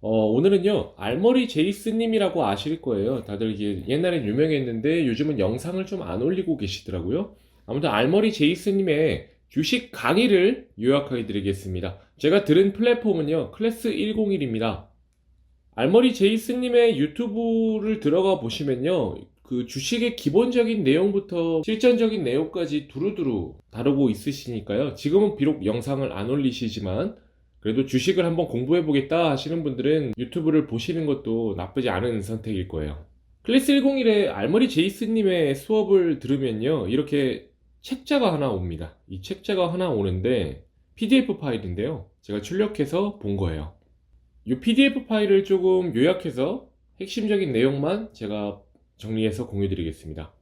오늘은요, 알머리 제이스님이라고 아실 거예요. 다들 이게 옛날엔 유명했는데 요즘은 영상을 좀 안 올리고 계시더라고요. 아무튼 알머리 제이스님의 주식 강의를 요약해 드리겠습니다. 제가 들은 플랫폼은요, 클래스 101입니다. 알머리 제이스님의 유튜브를 들어가 보시면요, 그 주식의 기본적인 내용부터 실전적인 내용까지 두루두루 다루고 있으시니까요. 지금은 비록 영상을 안 올리시지만 그래도 주식을 한번 공부해 보겠다 하시는 분들은 유튜브를 보시는 것도 나쁘지 않은 선택일 거예요. 클래스 101의 알머리 제이스님의 수업을 들으면요, 이렇게 책자가 하나 옵니다. 이 책자가 하나 오는데 PDF 파일인데요, 제가 출력해서 본 거예요. 이 PDF 파일을 조금 요약해서 핵심적인 내용만 제가 정리해서 공유 드리겠습니다.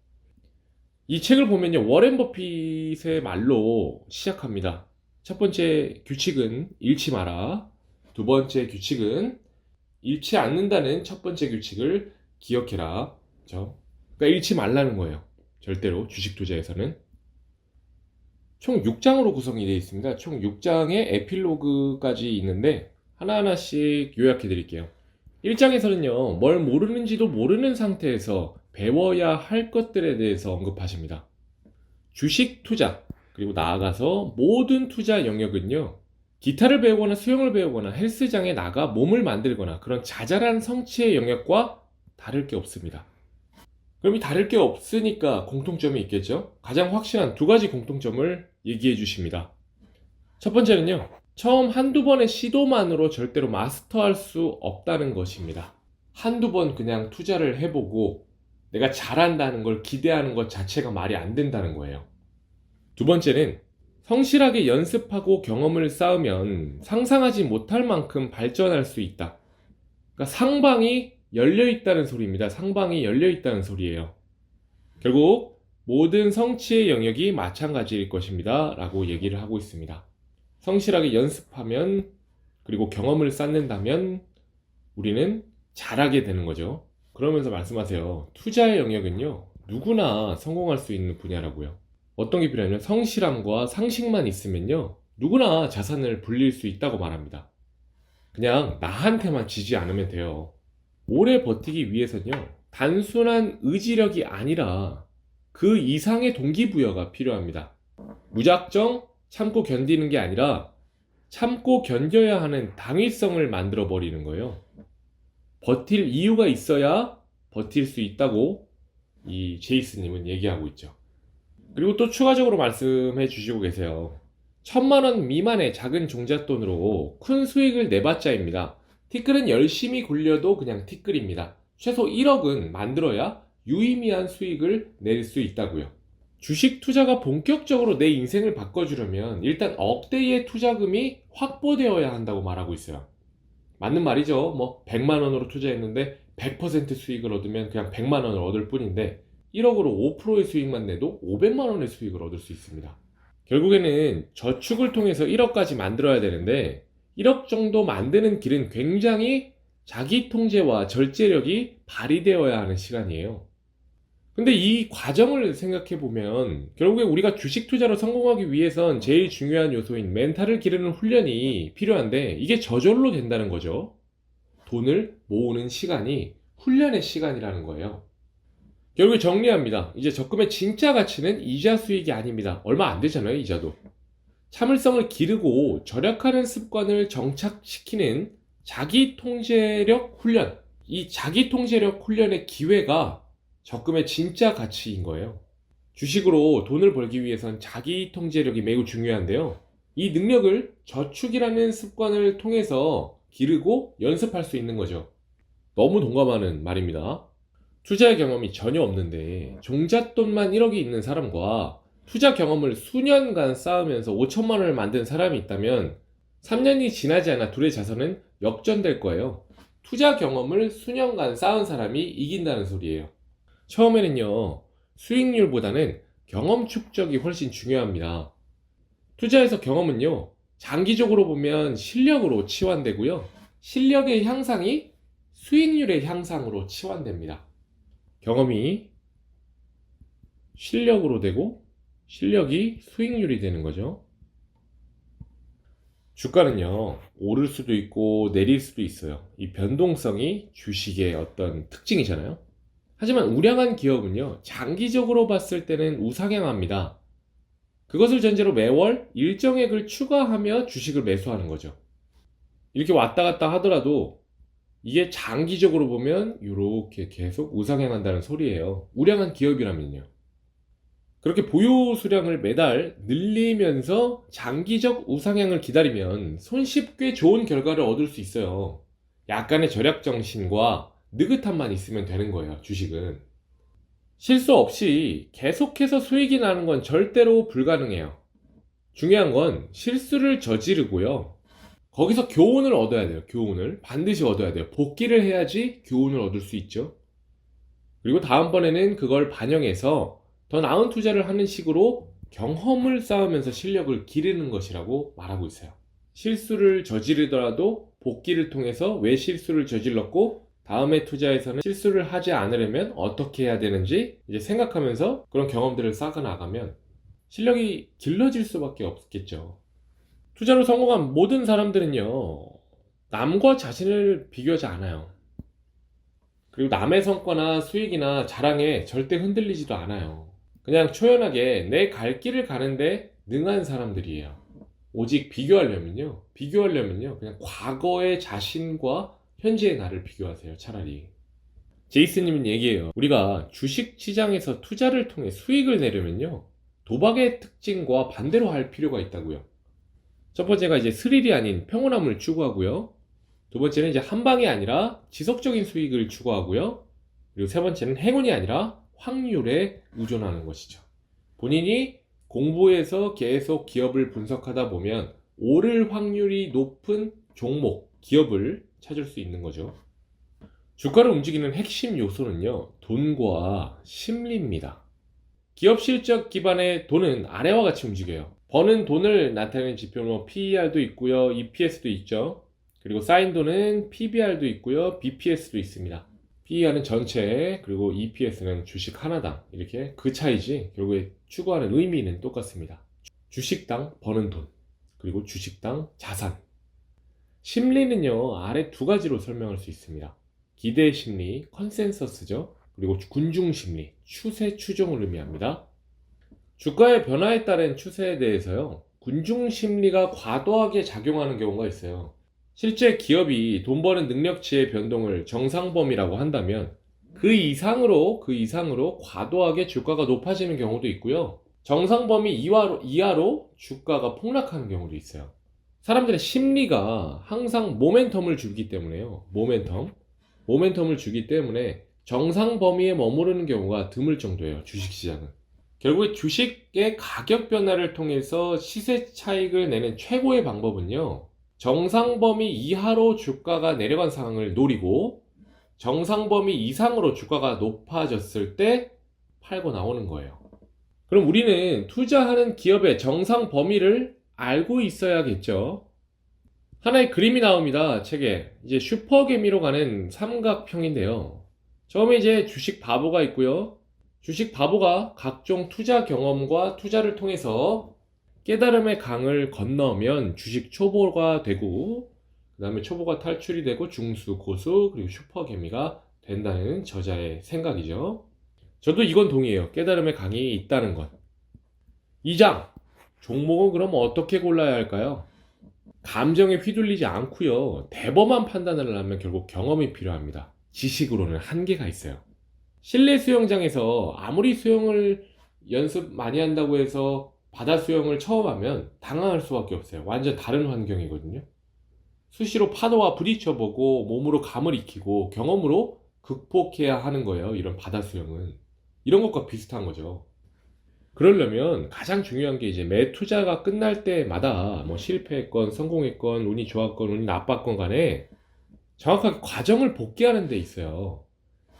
이 책을 보면요, 워렌 버핏의 말로 시작합니다. 첫 번째 규칙은 잃지 마라. 두 번째 규칙은 잃지 않는다는 첫 번째 규칙을 기억해라. 그렇죠? 그러니까 잃지 말라는 거예요. 절대로 주식 투자에서는. 총 6장으로 구성이 되어 있습니다. 총 6장의 에필로그까지 있는데 하나하나씩 요약해 드릴게요. 1장에서는요, 뭘 모르는지도 모르는 상태에서 배워야 할 것들에 대해서 언급하십니다. 주식 투자, 그리고 나아가서 모든 투자 영역은요, 기타를 배우거나 수영을 배우거나 헬스장에 나가 몸을 만들거나 그런 자잘한 성취의 영역과 다를 게 없습니다. 그럼 이 다를 게 없으니까 공통점이 있겠죠? 가장 확실한 두 가지 공통점을 얘기해 주십니다. 첫 번째는요, 처음 한두 번의 시도만으로 절대로 마스터할 수 없다는 것입니다. 한두 번 그냥 투자를 해보고 내가 잘한다는 걸 기대하는 것 자체가 말이 안 된다는 거예요. 두 번째는 성실하게 연습하고 경험을 쌓으면 상상하지 못할 만큼 발전할 수 있다. 그러니까 상방이 열려 있다는 소리입니다. 상방이 열려 있다는 소리예요. 결국 모든 성취의 영역이 마찬가지일 것입니다. 라고 얘기를 하고 있습니다. 성실하게 연습하면, 그리고 경험을 쌓는다면 우리는 잘하게 되는 거죠. 그러면서 말씀하세요. 투자의 영역은요, 누구나 성공할 수 있는 분야라고요. 어떤 게 필요하냐면 성실함과 상식만 있으면요, 누구나 자산을 불릴 수 있다고 말합니다. 그냥 나한테만 지지 않으면 돼요. 오래 버티기 위해서는요, 단순한 의지력이 아니라 그 이상의 동기부여가 필요합니다. 무작정 참고 견디는 게 아니라 참고 견뎌야 하는 당위성을 만들어 버리는 거예요. 버틸 이유가 있어야 버틸 수 있다고 이 제이스님은 얘기하고 있죠. 그리고 또 추가적으로 말씀해 주시고 계세요. 1,000만 원 미만의 작은 종잣돈으로 큰 수익을 내봤자입니다. 티끌은 열심히 굴려도 그냥 티끌입니다. 최소 1억은 만들어야 유의미한 수익을 낼 수 있다고요. 주식 투자가 본격적으로 내 인생을 바꿔주려면 일단 억대의 투자금이 확보되어야 한다고 말하고 있어요. 맞는 말이죠. 뭐 100만 원으로 투자했는데 100% 수익을 얻으면 그냥 100만 원을 얻을 뿐인데 1억으로 5%의 수익만 내도 500만 원의 수익을 얻을 수 있습니다. 결국에는 저축을 통해서 1억까지 만들어야 되는데 1억 정도 만드는 길은 굉장히 자기 통제와 절제력이 발휘되어야 하는 시간이에요. 근데 이 과정을 생각해 보면 결국에 우리가 주식 투자로 성공하기 위해선 제일 중요한 요소인 멘탈을 기르는 훈련이 필요한데 이게 저절로 된다는 거죠. 돈을 모으는 시간이 훈련의 시간이라는 거예요. 결국에 정리합니다. 이제 적금의 진짜 가치는 이자 수익이 아닙니다. 얼마 안 되잖아요, 이자도. 참을성을 기르고 절약하는 습관을 정착시키는 자기 통제력 훈련. 이 자기 통제력 훈련의 기회가 적금의 진짜 가치인 거예요. 주식으로 돈을 벌기 위해선 자기 통제력이 매우 중요한데요. 이 능력을 저축이라는 습관을 통해서 기르고 연습할 수 있는 거죠. 너무 동감하는 말입니다. 투자 경험이 전혀 없는데 종잣돈만 1억이 있는 사람과 투자 경험을 수년간 쌓으면서 5천만 원을 만든 사람이 있다면 3년이 지나지 않아 둘의 자산은 역전될 거예요. 투자 경험을 수년간 쌓은 사람이 이긴다는 소리예요. 처음에는요, 수익률보다는 경험 축적이 훨씬 중요합니다. 투자에서 경험은요, 장기적으로 보면 실력으로 치환되고요, 실력의 향상이 수익률의 향상으로 치환됩니다. 경험이 실력으로 되고 실력이 수익률이 되는 거죠. 주가는요, 오를 수도 있고 내릴 수도 있어요. 이 변동성이 주식의 어떤 특징이잖아요. 하지만 우량한 기업은요, 장기적으로 봤을 때는 우상향합니다. 그것을 전제로 매월 일정액을 추가하며 주식을 매수하는 거죠. 이렇게 왔다 갔다 하더라도 이게 장기적으로 보면 이렇게 계속 우상향한다는 소리예요. 우량한 기업이라면요. 그렇게 보유 수량을 매달 늘리면서 장기적 우상향을 기다리면 손쉽게 좋은 결과를 얻을 수 있어요. 약간의 절약 정신과 느긋함만 있으면 되는 거예요, 주식은. 실수 없이 계속해서 수익이 나는 건 절대로 불가능해요. 중요한 건 실수를 저지르고요. 거기서 교훈을 얻어야 돼요. 교훈을 반드시 얻어야 돼요. 복기를 해야지 교훈을 얻을 수 있죠. 그리고 다음번에는 그걸 반영해서 더 나은 투자를 하는 식으로 경험을 쌓으면서 실력을 기르는 것이라고 말하고 있어요. 실수를 저지르더라도 복기를 통해서 왜 실수를 저질렀고 다음에 투자에서는 실수를 하지 않으려면 어떻게 해야 되는지 이제 생각하면서 그런 경험들을 쌓아 나가면 실력이 길러질 수밖에 없겠죠. 투자로 성공한 모든 사람들은요, 남과 자신을 비교하지 않아요. 그리고 남의 성과나 수익이나 자랑에 절대 흔들리지도 않아요. 그냥 초연하게 내 갈 길을 가는데 능한 사람들이에요. 오직 비교하려면요, 그냥 과거의 자신과 현재의 나를 비교하세요, 차라리. 제이스님은 얘기해요. 우리가 주식 시장에서 투자를 통해 수익을 내려면요, 도박의 특징과 반대로 할 필요가 있다고요. 첫 번째가 이제 스릴이 아닌 평온함을 추구하고요. 두 번째는 이제 한 방이 아니라 지속적인 수익을 추구하고요. 그리고 세 번째는 행운이 아니라 확률에 의존하는 것이죠. 본인이 공부해서 계속 기업을 분석하다 보면 오를 확률이 높은 종목, 기업을 찾을 수 있는 거죠. 주가를 움직이는 핵심 요소는요, 돈과 심리입니다. 기업 실적 기반의 돈은 아래와 같이 움직여요. 버는 돈을 나타내는 지표는 PER도 있고요, EPS도 있죠. 그리고 쌓인 돈은 PBR도 있고요, BPS도 있습니다. PER은 전체, 그리고 EPS는 주식 하나당, 이렇게 그 차이지 결국에 추구하는 의미는 똑같습니다. 주식당 버는 돈, 그리고 주식당 자산. 심리는요, 아래 두 가지로 설명할 수 있습니다. 기대 심리, 컨센서스죠. 그리고 군중 심리, 추세 추종을 의미합니다. 주가의 변화에 따른 추세에 대해서요, 군중 심리가 과도하게 작용하는 경우가 있어요. 실제 기업이 돈 버는 능력치의 변동을 정상범위라고 한다면 그 이상으로 과도하게 주가가 높아지는 경우도 있고요. 정상범위 이하로 주가가 폭락하는 경우도 있어요. 사람들의 심리가 항상 모멘텀을 주기 때문에요. 모멘텀을 주기 때문에 정상 범위에 머무르는 경우가 드물 정도예요. 주식시장은. 결국에 주식의 가격 변화를 통해서 시세 차익을 내는 최고의 방법은요, 정상 범위 이하로 주가가 내려간 상황을 노리고 정상 범위 이상으로 주가가 높아졌을 때 팔고 나오는 거예요. 그럼 우리는 투자하는 기업의 정상 범위를 알고 있어야겠죠. 하나의 그림이 나옵니다. 책에. 이제 슈퍼개미로 가는 삼각형인데요. 처음에 이제 주식 바보가 있고요. 주식 바보가 각종 투자 경험과 투자를 통해서 깨달음의 강을 건너면 주식 초보가 되고, 그 다음에 초보가 탈출이 되고 중수, 고수, 그리고 슈퍼개미가 된다는 저자의 생각이죠. 저도 이건 동의해요. 깨달음의 강이 있다는 것. 2장. 종목은 그럼 어떻게 골라야 할까요? 감정에 휘둘리지 않고요. 대범한 판단을 하면 결국 경험이 필요합니다. 지식으로는 한계가 있어요. 실내 수영장에서 아무리 수영을 연습 많이 한다고 해서 바다 수영을 처음 하면 당황할 수밖에 없어요. 완전 다른 환경이거든요. 수시로 파도와 부딪혀보고 몸으로 감을 익히고 경험으로 극복해야 하는 거예요. 이런 바다 수영은. 이런 것과 비슷한 거죠. 그러려면 가장 중요한 게 이제 매 투자가 끝날 때마다 뭐 실패했건 성공했건 운이 좋았건 운이 나빴건 간에 정확하게 과정을 복귀하는 데 있어요.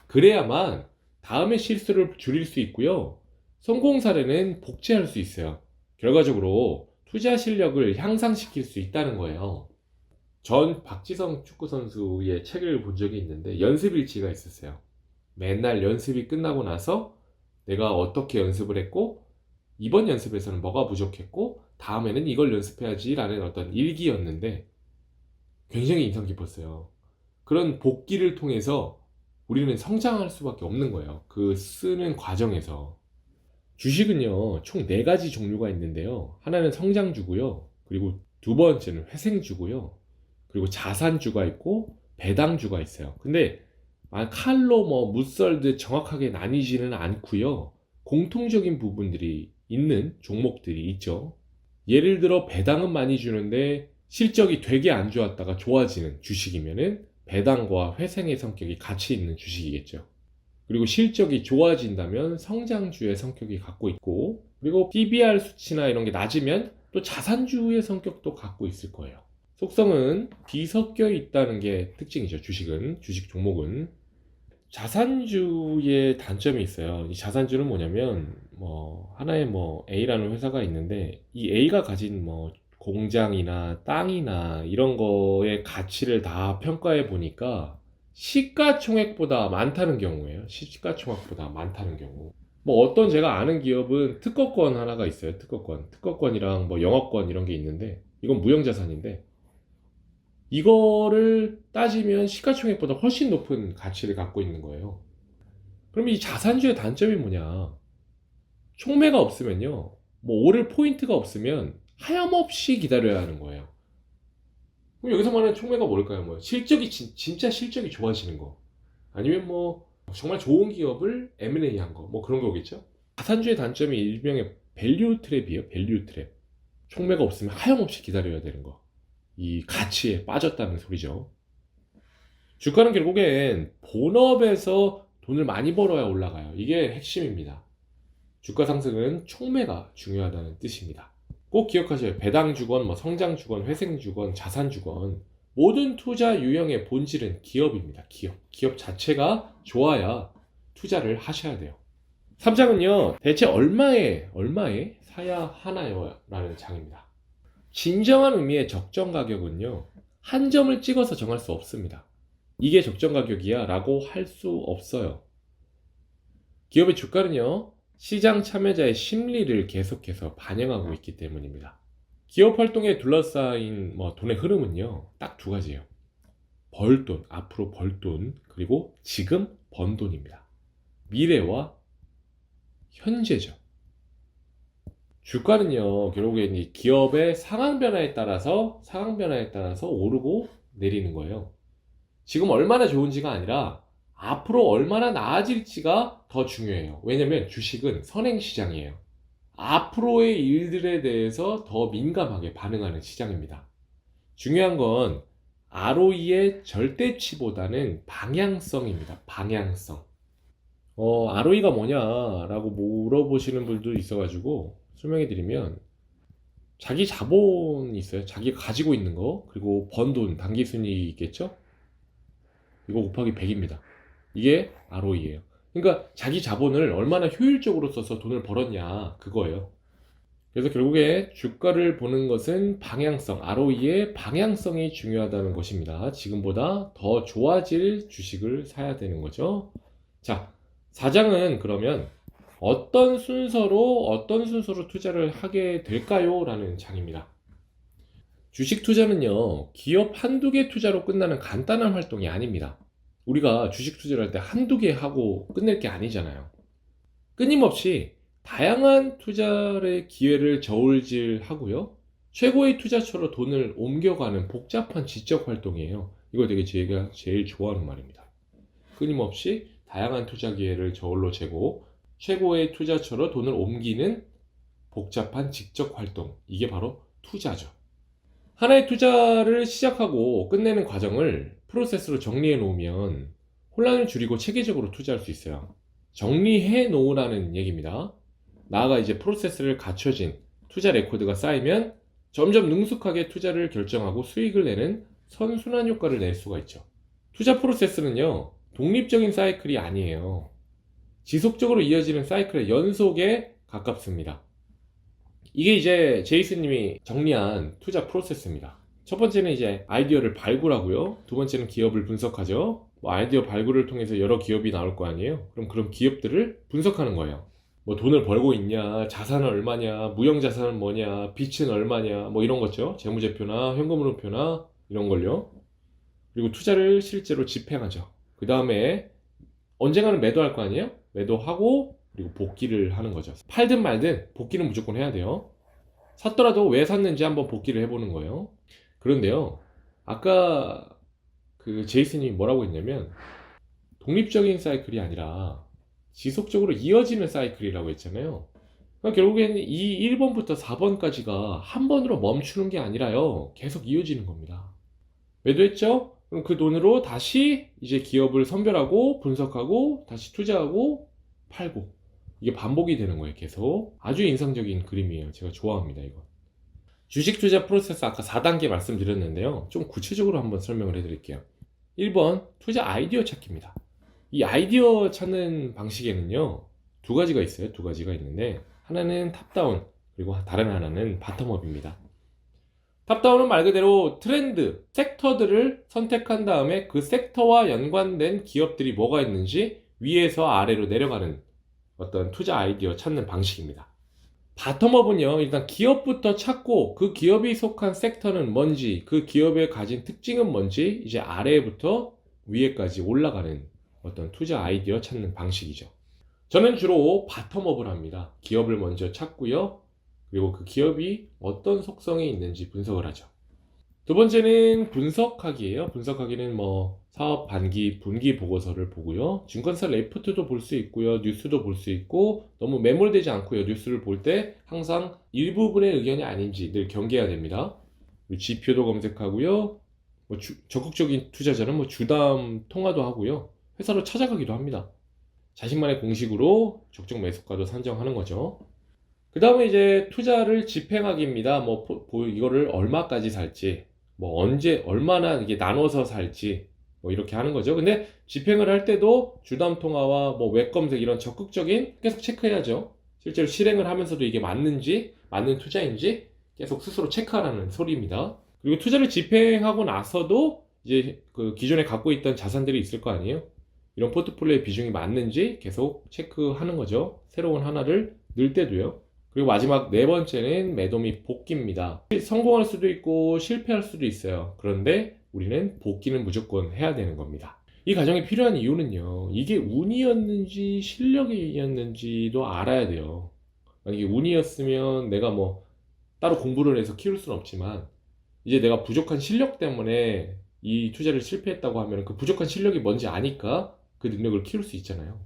그래야만 다음의 실수를 줄일 수 있고요. 성공 사례는 복제할 수 있어요. 결과적으로 투자 실력을 향상시킬 수 있다는 거예요. 전 박지성 축구선수의 책을 본 적이 있는데 연습일지가 있었어요. 맨날 연습이 끝나고 나서 내가 어떻게 연습을 했고 이번 연습에서는 뭐가 부족했고 다음에는 이걸 연습해야지라는 어떤 일기였는데 굉장히 인상 깊었어요. 그런 복기를 통해서 우리는 성장할 수밖에 없는 거예요. 그 쓰는 과정에서. 주식은요, 총 4가지 종류가 있는데요. 하나는 성장주고요. 그리고 두 번째는 회생주고요. 그리고 자산주가 있고 배당주가 있어요. 근데 칼로 무썰듯 정확하게 나뉘지는 않고요. 공통적인 부분들이 있는 종목들이 있죠. 예를 들어 배당은 많이 주는데 실적이 되게 안 좋았다가 좋아지는 주식이면은 배당과 회생의 성격이 같이 있는 주식이겠죠. 그리고 실적이 좋아진다면 성장주의 성격이 갖고 있고, 그리고 PBR 수치나 이런 게 낮으면 또 자산주의 성격도 갖고 있을 거예요. 속성은 뒤섞여 있다는 게 특징이죠. 주식 종목은. 자산주의 단점이 있어요. 이 자산주는 뭐냐면 하나의 A라는 회사가 있는데 이 A가 가진 공장이나 땅이나 이런 거의 가치를 다 평가해 보니까 시가총액보다 많다는 경우예요. 시가총액보다 많다는 경우. 어떤 제가 아는 기업은 특허권 하나가 있어요. 특허권이랑 영업권 이런 게 있는데 이건 무형자산인데 이거를 따지면 시가총액보다 훨씬 높은 가치를 갖고 있는 거예요. 그럼 이 자산주의 단점이 뭐냐? 총매가 없으면요. 오를 포인트가 없으면 하염없이 기다려야 하는 거예요. 그럼 여기서 말하는 총매가 뭘까요? 실적이 진짜 실적이 좋아지는 거. 아니면 정말 좋은 기업을 M&A 한 거. 그런 거겠죠? 자산주의 단점이 일명의 밸류 트랩이에요. 밸류 트랩. 총매가 없으면 하염없이 기다려야 되는 거. 이 가치에 빠졌다는 소리죠. 주가는 결국엔 본업에서 돈을 많이 벌어야 올라가요. 이게 핵심입니다. 주가 상승은 총매가 중요하다는 뜻입니다. 꼭 기억하세요. 배당주건, 성장주건, 회생주건, 자산주건 모든 투자 유형의 본질은 기업입니다. 기업 자체가 좋아야 투자를 하셔야 돼요. 3장은요. 대체 얼마에 사야 하나요? 라는 장입니다. 진정한 의미의 적정 가격은요. 한 점을 찍어서 정할 수 없습니다. 이게 적정 가격이야 라고 할 수 없어요. 기업의 주가는요. 시장 참여자의 심리를 계속해서 반영하고 있기 때문입니다. 기업 활동에 둘러싸인 돈의 흐름은요. 딱 2가지예요. 벌돈, 앞으로 벌돈, 그리고 지금 번 돈입니다. 미래와 현재죠. 주가는요, 결국에 이 기업의 상황 변화에 따라서 오르고 내리는 거예요. 지금 얼마나 좋은지가 아니라 앞으로 얼마나 나아질지가 더 중요해요. 왜냐면 주식은 선행시장이에요. 앞으로의 일들에 대해서 더 민감하게 반응하는 시장입니다. 중요한 건 ROE의 절대치보다는 방향성입니다. 방향성. ROE가 뭐냐라고 물어보시는 분도 있어가지고 설명해 드리면 자기 자본이 있어요. 자기가 가지고 있는 거, 그리고 번 돈, 당기순이익이 있겠죠? 이거 곱하기 100입니다. 이게 ROE예요. 그러니까 자기 자본을 얼마나 효율적으로 써서 돈을 벌었냐, 그거예요. 그래서 결국에 주가를 보는 것은 방향성, ROE의 방향성이 중요하다는 것입니다. 지금보다 더 좋아질 주식을 사야 되는 거죠. 자, 4장은 그러면 어떤 순서로 투자를 하게 될까요? 라는 장입니다. 주식 투자는요, 기업 한두 개 투자로 끝나는 간단한 활동이 아닙니다. 우리가 주식 투자를 할 때 한두 개 하고 끝낼 게 아니잖아요. 끊임없이 다양한 투자의 기회를 저울질하고요. 최고의 투자처로 돈을 옮겨가는 복잡한 지적 활동이에요. 이거 되게 제가 제일 좋아하는 말입니다. 끊임없이 다양한 투자 기회를 저울로 재고 최고의 투자처로 돈을 옮기는 복잡한 지적 활동. 이게 바로 투자죠. 하나의 투자를 시작하고 끝내는 과정을 프로세스로 정리해 놓으면 혼란을 줄이고 체계적으로 투자할 수 있어요. 정리해 놓으라는 얘기입니다. 나아가 이제 프로세스를 갖춰진 투자 레코드가 쌓이면 점점 능숙하게 투자를 결정하고 수익을 내는 선순환 효과를 낼 수가 있죠. 투자 프로세스는요, 독립적인 사이클이 아니에요. 지속적으로 이어지는 사이클의 연속에 가깝습니다. 이게 이제 제이슨님이 정리한 투자 프로세스입니다. 첫 번째는 이제 아이디어를 발굴하고요. 두 번째는 기업을 분석하죠. 아이디어 발굴을 통해서 여러 기업이 나올 거 아니에요. 그럼 기업들을 분석하는 거예요. 뭐 돈을 벌고 있냐, 자산은 얼마냐, 무형자산은 뭐냐, 빚은 얼마냐, 뭐 이런 거죠. 재무제표나 현금흐름표나 이런 걸요. 그리고 투자를 실제로 집행하죠. 그 다음에 언젠가는 매도할 거 아니에요? 매도하고 그리고 복귀를 하는 거죠. 팔든 말든 복귀는 무조건 해야 돼요. 샀더라도 왜 샀는지 한번 복귀를 해보는 거예요. 그런데요, 아까 그 제이슨이 뭐라고 했냐면 독립적인 사이클이 아니라 지속적으로 이어지는 사이클이라고 했잖아요. 그러니까 결국에는 이 1번부터 4번까지가 한 번으로 멈추는 게 아니라요, 계속 이어지는 겁니다. 매도했죠? 그럼 그 돈으로 다시 이제 기업을 선별하고 분석하고 다시 투자하고 팔고, 이게 반복이 되는 거예요. 계속. 아주 인상적인 그림이에요. 제가 좋아합니다, 이거. 주식 투자 프로세스 아까 4단계 말씀드렸는데요, 좀 구체적으로 한번 설명을 해드릴게요. 1번 투자 아이디어 찾기입니다. 이 아이디어 찾는 방식에는요, 두 가지가 있어요. 두 가지가 있는데, 하나는 탑다운, 그리고 다른 하나는 바텀업입니다. 탑다운은 말 그대로 트렌드, 섹터들을 선택한 다음에 그 섹터와 연관된 기업들이 뭐가 있는지 위에서 아래로 내려가는 어떤 투자 아이디어 찾는 방식입니다. 바텀업은요, 일단 기업부터 찾고 그 기업이 속한 섹터는 뭔지, 그 기업의 가진 특징은 뭔지 이제 아래부터 위에까지 올라가는 어떤 투자 아이디어 찾는 방식이죠. 저는 주로 바텀업을 합니다. 기업을 먼저 찾고요, 그리고 그 기업이 어떤 속성이 있는지 분석을 하죠. 두 번째는 분석하기예요. 분석하기는 뭐 사업 반기, 분기 보고서를 보고요, 증권사 레포트도 볼 수 있고요, 뉴스도 볼 수 있고, 너무 매몰되지 않고요, 뉴스를 볼 때 항상 일부분의 의견이 아닌지 늘 경계해야 됩니다. 지표도 검색하고요, 뭐 적극적인 투자자는 뭐 주담 통화도 하고요, 회사로 찾아가기도 합니다. 자신만의 공식으로 적정 매수가도 산정하는 거죠. 그 다음에 이제 투자를 집행하기입니다. 뭐 이거를 얼마까지 살지, 뭐 언제 얼마나 이게 나눠서 살지, 뭐 이렇게 하는 거죠. 근데 집행을 할 때도 주담 통화와 뭐 웹 검색 이런 적극적인 계속 체크해야죠. 실제로 실행을 하면서도 이게 맞는지, 맞는 투자인지 계속 스스로 체크하라는 소리입니다. 그리고 투자를 집행하고 나서도 이제 그 기존에 갖고 있던 자산들이 있을 거 아니에요. 이런 포트폴리오의 비중이 맞는지 계속 체크하는 거죠. 새로운 하나를 넣을 때도요. 그리고 마지막 네 번째는 매도 및 복귀입니다. 성공할 수도 있고 실패할 수도 있어요. 그런데 우리는 복귀는 무조건 해야 되는 겁니다. 이 과정이 필요한 이유는요, 이게 운이었는지 실력이었는지도 알아야 돼요. 만약에 운이었으면 내가 뭐 따로 공부를 해서 키울 수는 없지만, 이제 내가 부족한 실력 때문에 이 투자를 실패했다고 하면 그 부족한 실력이 뭔지 아니까 그 능력을 키울 수 있잖아요.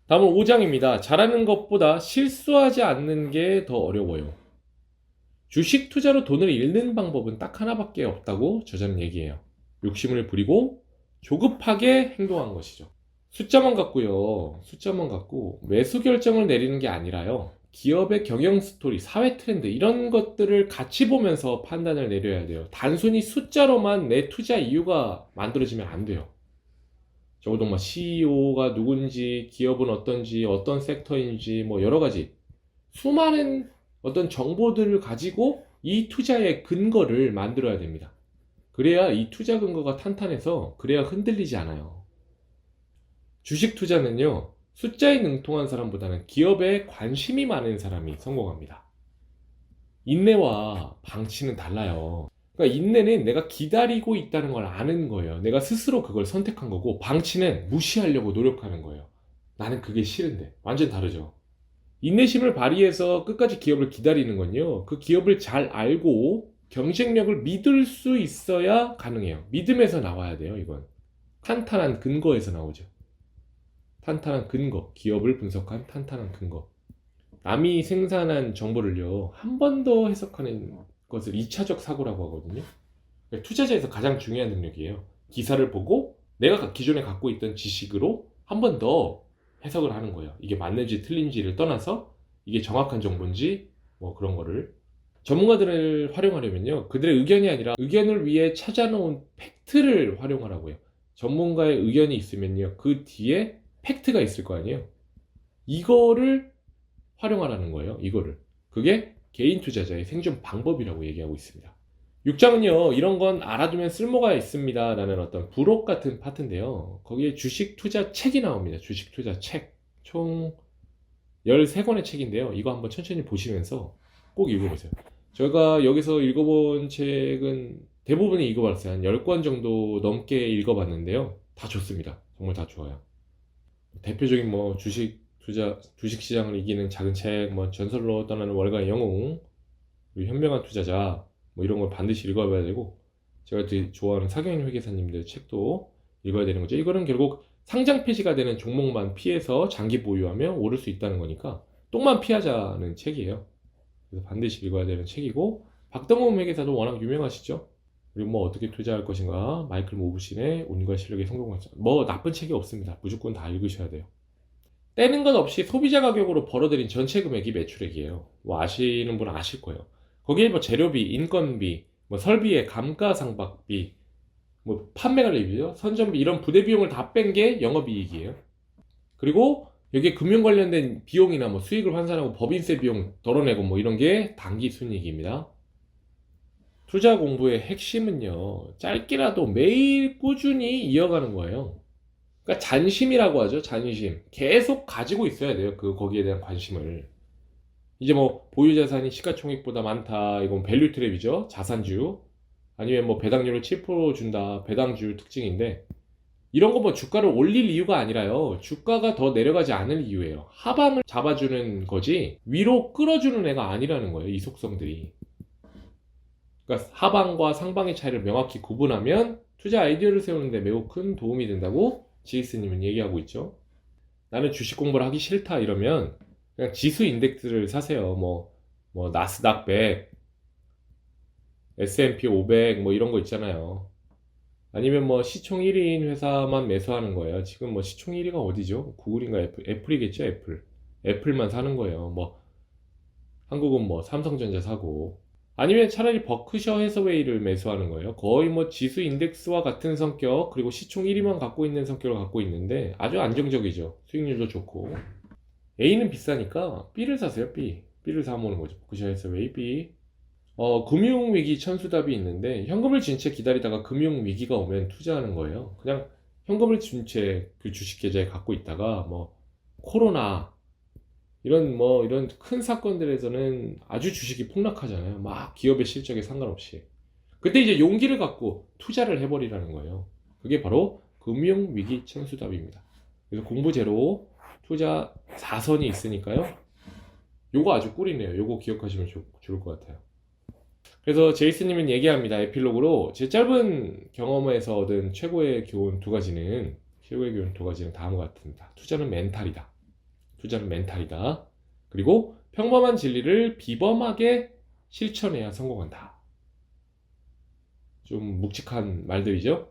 다음은 5장입니다. 잘하는 것보다 실수하지 않는 게 더 어려워요. 주식 투자로 돈을 잃는 방법은 딱 하나밖에 없다고 저자는 얘기해요. 욕심을 부리고 조급하게 행동한 것이죠. 숫자만 갖고요, 숫자만 갖고 매수 결정을 내리는 게 아니라요, 기업의 경영 스토리, 사회 트렌드 이런 것들을 같이 보면서 판단을 내려야 돼요. 단순히 숫자로만 내 투자 이유가 만들어지면 안 돼요. 적어도 뭐 CEO가 누군지, 기업은 어떤지, 어떤 섹터인지, 뭐 여러 가지 수많은 어떤 정보들을 가지고 이 투자의 근거를 만들어야 됩니다. 그래야 이 투자 근거가 탄탄해서, 그래야 흔들리지 않아요. 주식 투자는요, 숫자에 능통한 사람보다는 기업에 관심이 많은 사람이 성공합니다. 인내와 방치는 달라요. 그러니까 인내는 내가 기다리고 있다는 걸 아는 거예요. 내가 스스로 그걸 선택한 거고, 방치는 무시하려고 노력하는 거예요. 나는 그게 싫은데. 완전 다르죠. 인내심을 발휘해서 끝까지 기업을 기다리는 건요, 그 기업을 잘 알고 경쟁력을 믿을 수 있어야 가능해요. 믿음에서 나와야 돼요, 이건. 탄탄한 근거에서 나오죠. 탄탄한 근거, 기업을 분석한 탄탄한 근거. 남이 생산한 정보를요, 한 번 더 해석하는 것을 2차적 사고라고 하거든요. 투자자에서 가장 중요한 능력이에요. 기사를 보고 내가 기존에 갖고 있던 지식으로 한 번 더 해석을 하는 거예요. 이게 맞는지 틀린지를 떠나서 이게 정확한 정보인지 뭐 그런 거를. 전문가들을 활용하려면요, 그들의 의견이 아니라 의견을 위해 찾아놓은 팩트를 활용하라고 해요. 전문가의 의견이 있으면요, 그 뒤에 팩트가 있을 거 아니에요. 이거를 활용하라는 거예요. 이거를. 그게 개인 투자자의 생존 방법이라고 얘기하고 있습니다. 6장은요, 이런 건 알아두면 쓸모가 있습니다 라는 어떤 부록 같은 파트인데요, 거기에 주식 투자 책이 나옵니다. 주식 투자 책 총 13권의 책인데요. 이거 한번 천천히 보시면서 꼭 읽어보세요. 제가 여기서 읽어본 책은 대부분 읽어봤어요. 한 10권 정도 넘게 읽어봤는데요. 다 좋습니다. 정말 다 좋아요. 대표적인 뭐 주식 시장을 이기는 작은 책, 뭐 전설로 떠나는 월가의 영웅, 그리고 현명한 투자자, 뭐 이런 걸 반드시 읽어봐야 되고, 제가 되게 좋아하는 사경인 회계사님들 책도 읽어야 되는 거죠. 이거는 결국 상장 폐지가 되는 종목만 피해서 장기 보유하면 오를 수 있다는 거니까 똥만 피하자는 책이에요. 그래서 반드시 읽어야 되는 책이고, 박동원 회계사도 워낙 유명하시죠. 그리고 뭐 어떻게 투자할 것인가, 마이클 모브신의 운과 실력의 성공학자, 뭐 나쁜 책이 없습니다. 무조건 다 읽으셔야 돼요. 떼는 것 없이 소비자 가격으로 벌어들인 전체 금액이 매출액이에요. 뭐 아시는 분은 아실 거예요. 거기에 뭐 재료비, 인건비, 뭐 설비의 감가상각비, 뭐 판매관리비죠, 선전비, 이런 부대 비용을 다 뺀 게 영업이익이에요. 그리고 여기에 금융 관련된 비용이나 뭐 수익을 환산하고 법인세 비용 덜어내고 뭐 이런 게 당기순이익입니다. 투자 공부의 핵심은요, 짧게라도 매일 꾸준히 이어가는 거예요. 그러니까 잔심이라고 하죠. 잔심. 계속 가지고 있어야 돼요. 거기에 대한 관심을. 이제 뭐 보유 자산이 시가총액보다 많다, 이건 밸류 트랩이죠. 자산주. 아니면 뭐 배당률을 7% 준다, 배당주 특징인데, 이런 거 뭐 주가를 올릴 이유가 아니라요, 주가가 더 내려가지 않을 이유예요. 하방을 잡아주는 거지 위로 끌어주는 애가 아니라는 거예요, 이 속성들이. 그러니까 하방과 상방의 차이를 명확히 구분하면 투자 아이디어를 세우는데 매우 큰 도움이 된다고 지히스님은 얘기하고 있죠. 나는 주식 공부를 하기 싫다 이러면 그냥 지수 인덱스를 사세요. 뭐 나스닥 100, S&P 500 뭐 이런 거 있잖아요. 아니면 뭐 시총 1위인 회사만 매수하는 거예요. 지금 뭐 시총 1위가 어디죠? 구글인가 애플이겠죠, 애플. 애플만 사는 거예요. 뭐 한국은 뭐 삼성전자 사고, 아니면 차라리 버크셔 해서웨이를 매수하는 거예요. 거의 뭐 지수 인덱스와 같은 성격, 그리고 시총 1위만 갖고 있는 성격을 갖고 있는데 아주 안정적이죠. 수익률도 좋고. A는 비싸니까 B를 사세요. B를 사모으는 거죠. 버크셔 해서웨이 B. 금융위기 천수답이 있는데, 현금을 준 채 기다리다가 금융위기가 오면 투자하는 거예요. 그냥 현금을 준 채 그 주식 계좌에 갖고 있다가 뭐 코로나 이런 큰 사건들에서는 아주 주식이 폭락하잖아요. 막 기업의 실적에 상관없이. 그때 이제 용기를 갖고 투자를 해버리라는 거예요. 그게 바로 금융위기 천수답입니다. 그래서 공부 제로 투자 4선이 있으니까요. 요거 아주 꿀이네요. 요거 기억하시면 좋을 것 같아요. 그래서 제이슨님은 얘기합니다. 에필로그로 제 짧은 경험에서 얻은 최고의 교훈 두 가지는 다음과 같습니다. 투자는 멘탈이다. 그리고 평범한 진리를 비범하게 실천해야 성공한다. 좀 묵직한 말들이죠.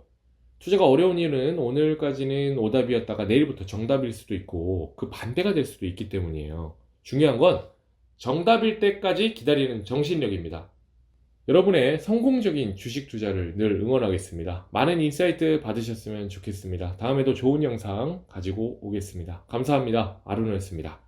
투자가 어려운 이유는 오늘까지는 오답이었다가 내일부터 정답일 수도 있고 그 반대가 될 수도 있기 때문이에요. 중요한 건 정답일 때까지 기다리는 정신력입니다. 여러분의 성공적인 주식 투자를 늘 응원하겠습니다. 많은 인사이트 받으셨으면 좋겠습니다. 다음에도 좋은 영상 가지고 오겠습니다. 감사합니다. 아르노였습니다.